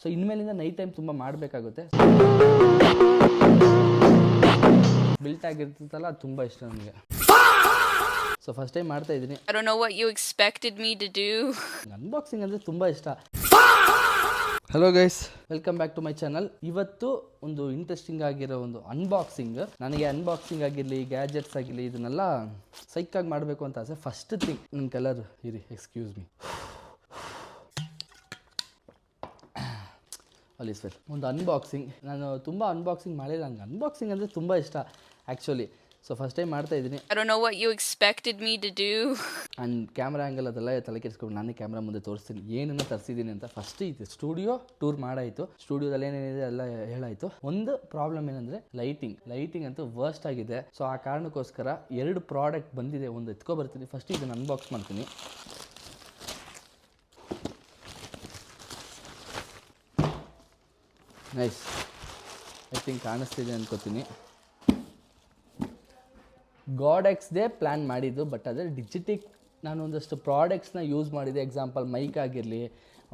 So ಇನ್ಮೇಲಿಂದ night time ತುಂಬ ಮಾಡಬೇಕಾಗುತ್ತೆ. ಬಿಲ್ಟ್ ಆಗಿರ್ತಲ್ಲ, ಅದು ತುಂಬ ಇಷ್ಟ ನನಗೆ. ಸೊ ಫಸ್ಟ್ ಟೈಮ್ ಮಾಡ್ತಾ ಇದ್ದೀನಿ. I don't know what you expected me to do. Unboxing ಅಂದರೆ ತುಂಬ ಇಷ್ಟ. Hello guys, welcome back to my channel. ಇವತ್ತು ಒಂದು ಇಂಟ್ರೆಸ್ಟಿಂಗ್ ಆಗಿರೋ ಒಂದು ಅನ್ಬಾಕ್ಸಿಂಗ್. ನನಗೆ ಅನ್ಬಾಕ್ಸಿಂಗ್ ಆಗಿರಲಿ, ಗ್ಯಾಜೆಟ್ಸ್ ಆಗಿರಲಿ, ಇದನ್ನೆಲ್ಲ ಸೈಕಾಗಿ ಮಾಡಬೇಕು ಅಂತ ಆಸೆ. ಫಸ್ಟ್ ಥಿಂಗ್, ನನ್ನ ಕಲರ್ ಇರಿ, ಎಕ್ಸ್ಕ್ಯೂಸ್ ಮೀ, ಅಲ್ಲಿ ಸರ್ ಒಂದು ಅನ್ಬಾಕ್ಸಿಂಗ್. ನಾನು ತುಂಬ ಅನ್ಬಾಕ್ಸಿಂಗ್ ಮಾಡಿಲ್ಲ, ನನಗೆ ಅನ್ಬಾಕ್ಸಿಂಗ್ ಅಂದರೆ ತುಂಬ ಇಷ್ಟ ಆ್ಯಕ್ಚುಲಿ. ಸೊ ಫಸ್ಟ್ ಟೈಮ್ ಮಾಡ್ತಾ ಇದ್ದೀನಿ. I don't know what you expected me to do. And camera angle ಅದೆಲ್ಲ ತಲೆ ಕೆಡಿಸ್ಕೊಂಡು ನಾನೇ ಕ್ಯಾಮ್ರಾ ಮುಂದೆ ತೋರಿಸ್ತೀನಿ ಏನನ್ನು ತರಿಸಿದ್ದೀನಿ ಅಂತ. ಫಸ್ಟ್ ಇದು ಸ್ಟುಡಿಯೋ ಟೂರ್ ಮಾಡಾಯಿತು, ಸ್ಟುಡಿಯೋದಲ್ಲಿ ಏನೇನಿದೆ ಎಲ್ಲ ಹೇಳಾಯಿತು. ಒಂದು ಪ್ರಾಬ್ಲಮ್ ಏನಂದರೆ ಲೈಟಿಂಗ್ ಅಂತೂ ವರ್ಸ್ಟ್ ಆಗಿದೆ. ಸೊ ಆ ಕಾರಣಕ್ಕೋಸ್ಕರ 2 ಪ್ರಾಡಕ್ಟ್ ಬಂದಿದೆ, ಒಂದು ಎತ್ಕೊ ಬರ್ತೀನಿ. ಫಸ್ಟ್ ಇದನ್ನು ಅನ್ಬಾಕ್ಸ್ ಮಾಡ್ತೀನಿ. ನೈಸ್, ಐ ಥಿಂಕ್ ಕಾಣಿಸ್ತಿದೆ ಅನ್ಕೋತೀನಿ. ಗಾಡೆಕ್ಸ್ದೇ ಪ್ಲ್ಯಾನ್ ಮಾಡಿದ್ದು, ಬಟ್ ಅದೇ ಡಿಜಿಟಿಕ್ ನಾನು ಒಂದಷ್ಟು ಪ್ರಾಡಕ್ಟ್ಸ್ನ ಯೂಸ್ ಮಾಡಿದೆ. ಎಕ್ಸಾಂಪಲ್ ಮೈಕ್ ಆಗಿರಲಿ,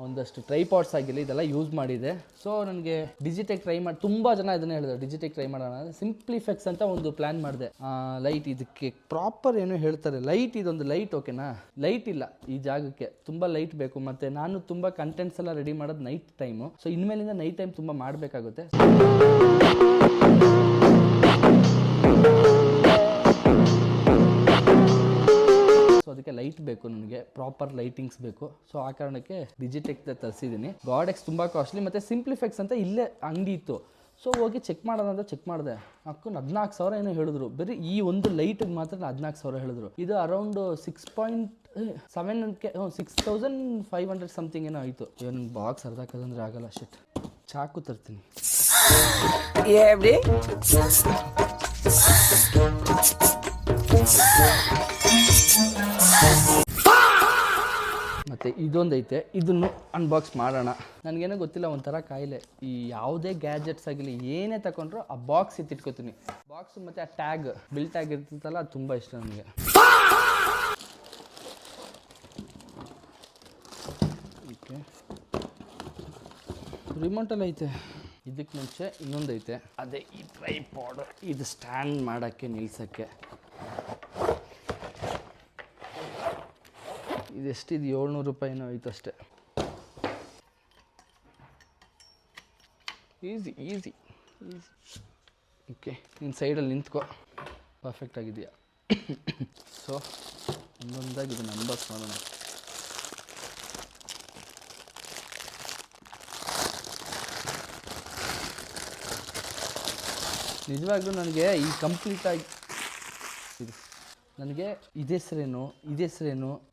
ಒಂದಷ್ಟು ಟ್ರೈಪಾಡ್ಸ್ ಆಗಿರಲಿ, ಇದೆಲ್ಲ ಯೂಸ್ ಮಾಡಿದೆ. ಸೊ ನನಗೆ ಡಿಜಿಟೆಕ್ ಟ್ರೈ ಮಾಡಿ, ತುಂಬ ಜನ ಇದನ್ನು ಹೇಳಿದ್ರು ಡಿಜಿಟೆಕ್ ಟ್ರೈ ಮಾಡೋಣ ಅಂದರೆ. ಸಿಂಪ್ಲಿಫೆಕ್ಸ್ ಅಂತ ಒಂದು ಪ್ಲ್ಯಾನ್ ಮಾಡಿದೆ. ಲೈಟ್ ಇದಕ್ಕೆ ಪ್ರಾಪರ್ ಏನೋ ಹೇಳ್ತಾರೆ, ಲೈಟ್, ಇದೊಂದು ಲೈಟ್, ಓಕೆನಾ? ಲೈಟ್ ಇಲ್ಲ ಈ ಜಾಗಕ್ಕೆ, ತುಂಬ ಲೈಟ್ ಬೇಕು. ಮತ್ತು ನಾನು ತುಂಬ ಕಂಟೆಂಟ್ಸ್ ಎಲ್ಲ ರೆಡಿ ಮಾಡೋದು ನೈಟ್ ಟೈಮು. ಸೊ ಇನ್ಮೇಲಿಂದ ನೈಟ್ ಟೈಮ್ ತುಂಬ ಮಾಡಬೇಕಾಗುತ್ತೆ. ಅದಕ್ಕೆ ಲೈಟ್ ಬೇಕು, ನನಗೆ ಪ್ರಾಪರ್ ಲೈಟಿಂಗ್ಸ್ ಬೇಕು. ಸೊ ಆ ಕಾರಣಕ್ಕೆ ಡಿಜಿಟೆಕ್ ತರಿಸಿದ್ದೀನಿ. ಗಾಡೆಕ್ಸ್ ತುಂಬ ಕಾಸ್ಟ್ಲಿ, ಮತ್ತು ಸಿಂಪ್ಲಿಫೆಕ್ಸ್ ಅಂತ ಇಲ್ಲೇ ಅಂಗಡಿ ಇತ್ತು. ಸೊ ಹೋಗಿ ಚೆಕ್ ಮಾಡೋಣ ಅಂತ ಚೆಕ್ ಮಾಡಿದೆ. ಅಕ್ಕೂ 14,000 ಏನೋ ಹೇಳಿದ್ರು, ಬರೀ ಈ ಒಂದು ಲೈಟಿಗೆ ಮಾತ್ರ 14,000 ಹೇಳಿದ್ರು. ಇದು ಅರೌಂಡ್ 6,500 ಸಮಥಿಂಗ್ ಏನೋ ಆಯಿತು. ಇವನು ಬಾಕ್ಸ್ ಅರ್ಧಾಕದಂದ್ರೆ ಆಗಲ್ಲ. ಶಿಟ್, ಚಾಕು ತರ್ತೀನಿ. ಮತ್ತು ಇದೊಂದೈತೆ, ಇದನ್ನು ಅನ್ಬಾಕ್ಸ್ ಮಾಡೋಣ. ನನಗೇನೋ ಗೊತ್ತಿಲ್ಲ, ಒಂಥರ ಕಾಯಿಲೆ. ಈ ಯಾವುದೇ ಗ್ಯಾಜೆಟ್ಸ್ ಆಗಿರಲಿ, ಏನೇ ತಗೊಂಡ್ರು ಆ ಬಾಕ್ಸ್ ಎತ್ತಿಟ್ಕೋತೀನಿ. ಬಾಕ್ಸ್ ಮತ್ತು ಆ ಟ್ಯಾಗ್, ಬಿಲ್ ಟ್ಯಾಗ್ ಇರ್ತಲ್ಲ, ಅದು ತುಂಬ ಇಷ್ಟ ನನಗೆ. ಓಕೆ, ರಿಮೋಟಲ್ಲಿ ಐತೆ. ಇದಕ್ಕೆ ಮುಂಚೆ ಇನ್ನೊಂದೈತೆ, ಅದೇ ಈ ಟ್ರೈಪಾಡ್, ಇದು ಸ್ಟ್ಯಾಂಡ್ ಮಾಡೋಕ್ಕೆ, ನಿಲ್ಸೋಕ್ಕೆ. ಇದೆಷ್ಟಿದು, 700 ರೂಪಾಯಿನೋ ಆಯಿತು ಅಷ್ಟೇ. ಈಸಿ. ಓಕೆ, ನಿನ್ನ ಸೈಡಲ್ಲಿ ನಿಂತ್ಕೋ, ಪರ್ಫೆಕ್ಟ್ ಆಗಿದೆಯಾ? ಸೊ ಒಂದೊಂದಾಗಿ ಇದನ್ನು ಅನ್ಬಾಕ್ಸ್ ಮಾಡೋಣ. ನಿಜವಾಗ್ಲೂ ನನಗೆ ಈ ಕಂಪ್ಲೀಟಾಗಿ ನನಗೆ ಇದು ಹೆಸರೇನು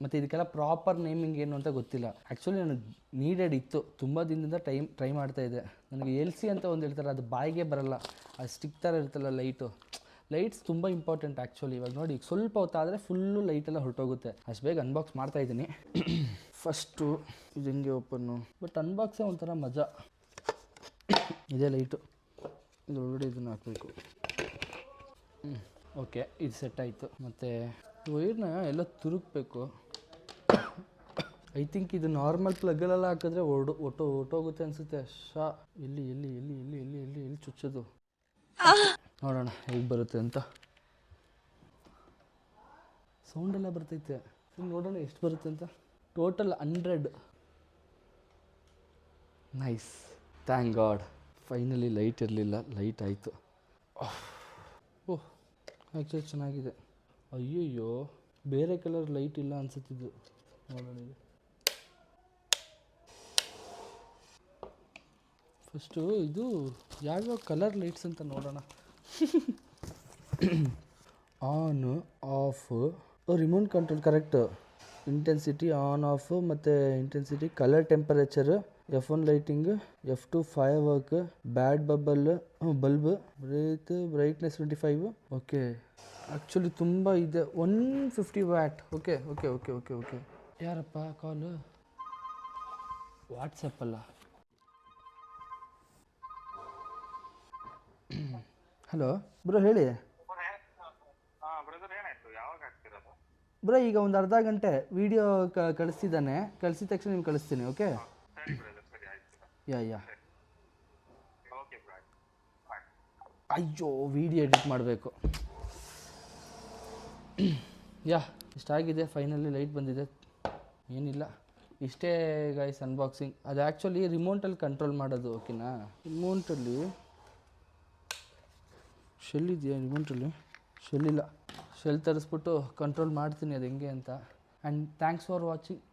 ಮತ್ತು ಇದಕ್ಕೆಲ್ಲ ಪ್ರಾಪರ್ ನೇಮಿಂಗ್ ಏನು ಅಂತ ಗೊತ್ತಿಲ್ಲ. ಆ್ಯಕ್ಚುಲಿ ನನಗೆ ನೀಡೆಡ್ ಇತ್ತು, ತುಂಬ ದಿನದಿಂದ ಟ್ರೈ ಮಾಡ್ತಾಯಿದ್ದೆ. ನನಗೆ LC ಅಂತ ಒಂದು ಹೇಳ್ತಾರೆ, ಅದು ಬಾಯಿಗೆ ಬರಲ್ಲ, ಅದು ಸ್ಟಿಕ್ ಥರ ಇರ್ತಲ್ಲ ಲೈಟ್ಸ್ ತುಂಬ ಇಂಪಾರ್ಟೆಂಟ್ ಆ್ಯಕ್ಚುಲಿ. ಇವಾಗ ನೋಡಿ, ಈಗ ಸ್ವಲ್ಪ ಹೊತ್ತಾದರೆ ಫುಲ್ಲು ಲೈಟೆಲ್ಲ ಹೊರಟೋಗುತ್ತೆ. ಅಷ್ಟು ಬೇಗ ಅನ್ಬಾಕ್ಸ್ ಮಾಡ್ತಾಯಿದ್ದೀನಿ. ಫಸ್ಟು ಇದು ಹೆಂಗೆ ಓಪನ್ನು, ಬಟ್ ಅನ್ಬಾಕ್ಸೇ ಒಂಥರ ಮಜಾ. ಇದೇ ಲೈಟು, ಇದರೊಳಗಡೆ ಇದನ್ನು ಹಾಕಬೇಕು. ಓಕೆ, ಇದು ಸೆಟ್ ಆಯಿತು. ಮತ್ತು ವೈರ್ನ ಎಲ್ಲ ತುರುಕಬೇಕು. ಐ ಥಿಂಕ್ ಇದು ನಾರ್ಮಲ್ ಪ್ಲಗ್ಗಲ್ಲೆಲ್ಲ ಹಾಕಿದ್ರೆ ಹೊಟ್ಟೋಗುತ್ತೆ ಅನಿಸುತ್ತೆ. ಎಲ್ಲಿ ಚುಚ್ಚೋದು, ನೋಡೋಣ ಹೇಗೆ ಬರುತ್ತೆ ಅಂತ. ಸೌಂಡೆಲ್ಲ ಬರ್ತೈತೆ, ನೋಡೋಣ ಎಷ್ಟು ಬರುತ್ತೆ ಅಂತ. Total 100. Nice, thank god. Finally light ಇರಲಿಲ್ಲ, ಲೈಟ್ ಆಯಿತು. ಓಹ್, ಆ್ಯಕ್ಚುಲಿ ಚೆನ್ನಾಗಿದೆ. ಅಯ್ಯಯ್ಯೋ, ಬೇರೆ ಕಲರ್ ಲೈಟ್ ಇಲ್ಲ ಅನ್ಸುತ್ತಿದ್ದು. ನೋಡೋಣ, ಫಸ್ಟು ಇದು ಯಾವ್ಯಾವ ಕಲರ್ ಲೈಟ್ಸ್ ಅಂತ ನೋಡೋಣ. On off, remote control, correct. Intensity on off, ಮತ್ತು intensity, colour temperature, F1 lighting, F2 firework, bad bulb, brightness 25. Okay, actually ತುಂಬ ಇದೆ. 150 ವ್ಯಾಟ್. ಓಕೆ. ಯಾರಪ್ಪ ಕಾಲು? ವಾಟ್ಸಪ್ಪಲ್ಲ. ಹಲೋ ಬ್ರೋ, ಹೇಳಿ ಬ್ರೋ. ಈಗ ಒಂದು ಅರ್ಧ ಗಂಟೆ ವಿಡಿಯೋ ಕಳಿಸಿದ್ದಾನೆ, ಕಳಿಸಿದ ತಕ್ಷಣ ನಿಮ್ಗೆ ಕಳಿಸ್ತೀನಿ. Okay, yeah okay bro bye. ಅಯ್ಯೋ ವಿಡಿಯೋ ಎಡಿಟ್ ಮಾಡಬೇಕು. ಯಾ ಇಷ್ಟಾಗಿದೆ, ಫೈನಲಿ ಲೈಟ್ ಬಂದಿದೆ, ಏನಿಲ್ಲ ಇಷ್ಟೇ ಗೈಸ್ ಅನ್ಬಾಕ್ಸಿಂಗ್. ಅದು ಆ್ಯಕ್ಚುಲಿ ರಿಮೋಟಲ್ಲಿ ಕಂಟ್ರೋಲ್ ಮಾಡೋದು, ಓಕೆನಾ? ರಿಮೋಟಲ್ಲಿ ಶೆಲ್ ಇದೆಯಾ? ರಿಮೋಟಲ್ಲಿ ಶೆಲ್ ಇಲ್ಲ, ಶೆಲ್ ತರಿಸ್ಬಿಟ್ಟು ಕಂಟ್ರೋಲ್ ಮಾಡ್ತೀನಿ ಅದು ಹೆಂಗೆ ಅಂತ. And thanks for watching.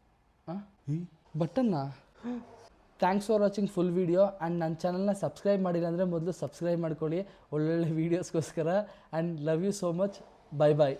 ಬಟನ್ನ thanks for watching full video. And ನನ್ನ ಚಾನಲ್ನ ಸಬ್ಸ್ಕ್ರೈಬ್ ಮಾಡಿಲ್ಲ ಅಂದರೆ ಮೊದಲು ಸಬ್ಸ್ಕ್ರೈಬ್ ಮಾಡ್ಕೊಳ್ಳಿ ಒಳ್ಳೊಳ್ಳೆ ವೀಡಿಯೋಸ್ಗೋಸ್ಕರ. And love you so much. Bye bye.